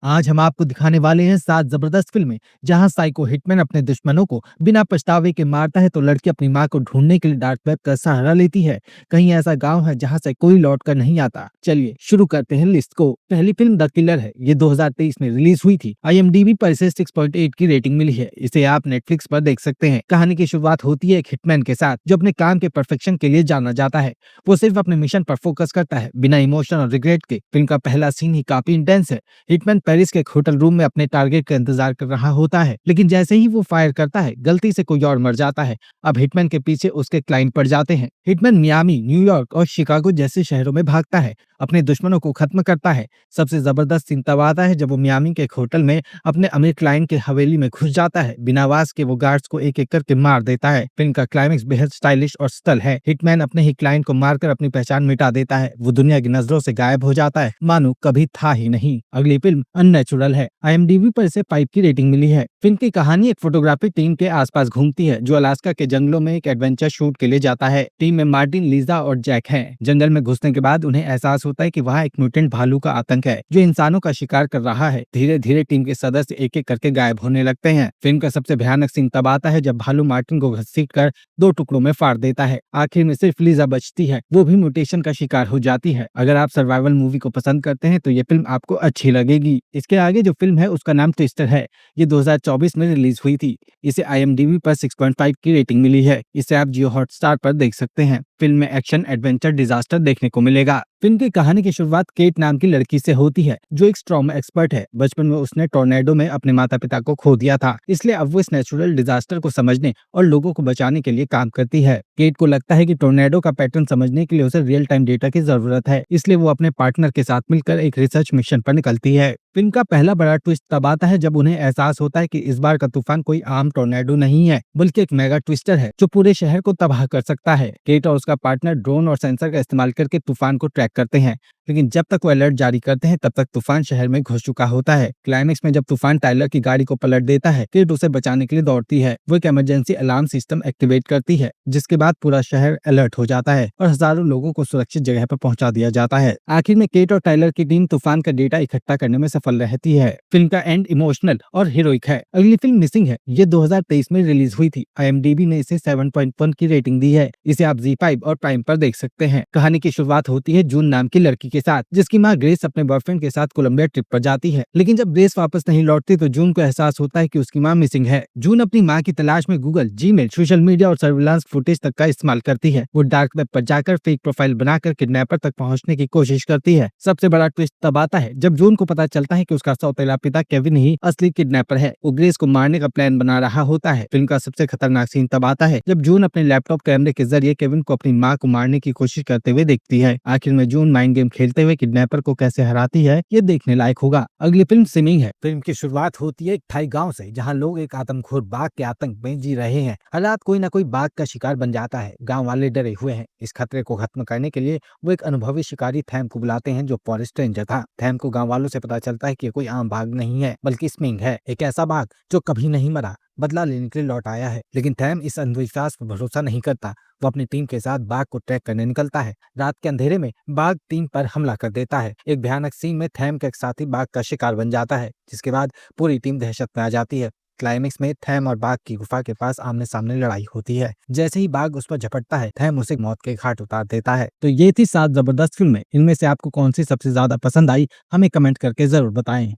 आज हम आपको दिखाने वाले हैं 7 जबरदस्त फिल्में जहां साइको हिटमैन अपने दुश्मनों को बिना पछतावे के मारता है तो लड़की अपनी मां को ढूंढने के लिए डार्क वेब का सहारा लेती है। कहीं ऐसा गांव है जहां से कोई लौट कर नहीं आता। चलिए शुरू करते हैं लिस्ट को। पहली फिल्म द किलर है। ये 2023 में रिलीज हुई थी। IMDb पर इसे 6.8 की रेटिंग मिली है। इसे आप नेटफ्लिक्स पर देख सकते हैं। कहानी की शुरुआत होती है एक हिटमैन के साथ जो अपने काम के परफेक्शन के लिए जाना जाता है। वो सिर्फ अपने मिशन पर फोकस करता है बिना इमोशन और रिग्रेट के। फिल्म का पहला सीन ही काफी इंटेंस है। हिटमैन पेरिस के एक होटल रूम में अपने टारगेट का इंतजार कर रहा होता है, लेकिन जैसे ही वो फायर करता है गलती से कोई और मर जाता है। अब हिटमैन के पीछे उसके क्लाइंट पड़ जाते हैं। हिटमैन मियामी, न्यूयॉर्क और शिकागो जैसे शहरों में भागता है, अपने दुश्मनों को खत्म करता है। सबसे जबरदस्त सीन तब आता है जब वो मियामी के एक होटल में अपने अमीर क्लाइंट के हवेली में घुस जाता है। बिना आवाज के वो गार्ड्स को एक एक करके मार देता है। फिल्म का क्लाइमेक्स बेहद स्टाइलिश और सटल है। हिटमैन अपने ही क्लाइंट को मारकर अपनी पहचान मिटा देता है। वो दुनिया की नजरों से गायब हो जाता है, मानो कभी था ही नहीं। अगली फिल्म अननेचुरल है। IMDb पर इसे 5 की रेटिंग मिली है। फिल्म की कहानी एक फोटोग्राफी टीम के आसपास घूमती है जो अलास्का के जंगलों में एक एडवेंचर शूट के लिए जाता है। टीम में मार्टिन, लीजा और जैक हैं। जंगल में घुसने के बाद उन्हें एहसास होता है कि वहाँ एक म्यूटेंट भालू का आतंक है जो इंसानों का शिकार कर रहा है। धीरे धीरे टीम के सदस्य एक एक करके गायब होने लगते हैं। फिल्म का सबसे भयानक सीन तब आता है जब भालू मार्टिन को घसीट कर 2 टुकड़ों में फाड़ देता है। आखिर में सिर्फ लीजा बचती है, वो भी म्यूटेशन का शिकार हो जाती है। अगर आप सर्वाइवल मूवी को पसंद करते हैं तो ये फिल्म आपको अच्छी लगेगी। इसके आगे जो फिल्म है उसका नाम ट्विस्टर है। ये 2024 में रिलीज हुई थी। इसे IMDb पर 6.5 की रेटिंग मिली है। इसे आप जियो हॉटस्टार पर देख सकते हैं। फिल्म में एक्शन, एडवेंचर, डिजास्टर देखने को मिलेगा। फिल्म की कहानी की शुरुआत केट नाम की लड़की से होती है जो एक ट्रॉमा एक्सपर्ट है। बचपन में उसने टोर्नेडो में अपने माता पिता को खो दिया था, इसलिए अब वो इस नेचुरल डिजास्टर को समझने और लोगों को बचाने के लिए काम करती है। केट को लगता है कि टोर्नेडो का पैटर्न समझने के लिए उसे रियल टाइम डेटा की जरूरत है, इसलिए वो अपने पार्टनर के साथ मिलकर एक रिसर्च मिशन पर निकलती है। फिल्म का पहला बड़ा ट्विस्ट तब आता है जब उन्हें एहसास होता है कि इस बार का तूफान कोई आम टोर्नेडो नहीं है बल्कि एक मेगा ट्विस्टर है जो पूरे शहर को तबाह कर सकता है। केट और उसका पार्टनर ड्रोन और सेंसर का इस्तेमाल करके तूफान को ट्रैक करते हैं, लेकिन जब तक वो अलर्ट जारी करते हैं तब तक तूफान शहर में घुस चुका होता है। क्लाइमेक्स में जब तूफान टाइलर की गाड़ी को पलट देता है, केट उसे बचाने के लिए दौड़ती है। वो एक इमरजेंसी अलार्म सिस्टम एक्टिवेट करती है जिसके बाद पूरा शहर अलर्ट हो जाता है और हजारों लोगों को सुरक्षित जगह पर पहुंचा दिया जाता है। आखिर में केट और टाइलर की टीम तूफान का डेटा इकट्ठा करने में सफल रहती है। फिल्म का एंड इमोशनल और हीरोइक है। अगली फिल्म मिसिंग है। ये 2023 में रिलीज हुई थी। IMDb ने इसे 7.1 की रेटिंग दी है। इसे आप ZEE5 और प्राइम पर देख सकते हैं। कहानी की शुरुआत होती है जून नाम की लड़की के साथ जिसकी माँ ग्रेस अपने बॉयफ्रेंड के साथ कोलंबिया ट्रिप पर जाती है, लेकिन जब ग्रेस वापस नहीं लौटती तो जून को एहसास होता है कि उसकी माँ मिसिंग है। जून अपनी माँ की तलाश में गूगल, जीमेल, सोशल मीडिया और सर्विलांस फुटेज तक का इस्तेमाल करती है। वो डार्क वेब पर जाकर फेक प्रोफाइल बनाकर किडनैपर तक पहुंचने की कोशिश करती है। सबसे बड़ा ट्विस्ट तब आता है जब जून को पता चलता है कि उसका सौतेला पिता केविन ही असली किडनैपर है। वो ग्रेस को मारने का प्लान बना रहा होता है। फिल्म का सबसे खतरनाक सीन तब आता है जब जून अपने लैपटॉप कैमरे के जरिए केविन को अपनी माँ को मारने की कोशिश करते हुए देखती है। आखिर में जून माइंड गेम खेलते हुए किडनैपर को कैसे हराती है ये देखने लायक होगा। अगली फिल्म स्विमिंग है। फिल्म की शुरुआत होती है एक थाई गांव से जहां लोग एक आदमखोर बाघ के आतंक में जी रहे हैं। हालात कोई ना कोई बाघ का शिकार बन जाता है। गांव वाले डरे हुए हैं। इस खतरे को खत्म करने के लिए वो एक अनुभवी शिकारी थैम को बुलाते हैं जो फॉरेस्ट रेंजर था। थैम को गांव वालों से पता चलता है कि कोई आम बाघ नहीं है बल्कि स्मिंग है, एक ऐसा बाघ जो कभी नहीं मरा, बदला लेने के लिए लौट आया है। लेकिन थैम इस अंधविश्वास पर भरोसा नहीं करता। वो अपनी टीम के साथ बाघ को ट्रैक करने निकलता है। रात के अंधेरे में बाघ टीम पर हमला कर देता है। एक भयानक सीन में थैम का एक साथी बाघ का शिकार बन जाता है, जिसके बाद पूरी टीम दहशत में आ जाती है। क्लाइमेक्स में थैम और बाघ की गुफा के पास आमने सामने लड़ाई होती है। जैसे ही बाघ उस पर झपटता है थैम उसे मौत के घाट उतार देता है। तो ये थी 7 जबरदस्त फिल्में। इनमें से आपको कौन सी सबसे ज्यादा पसंद आई हमें कमेंट करके जरूर बताएं।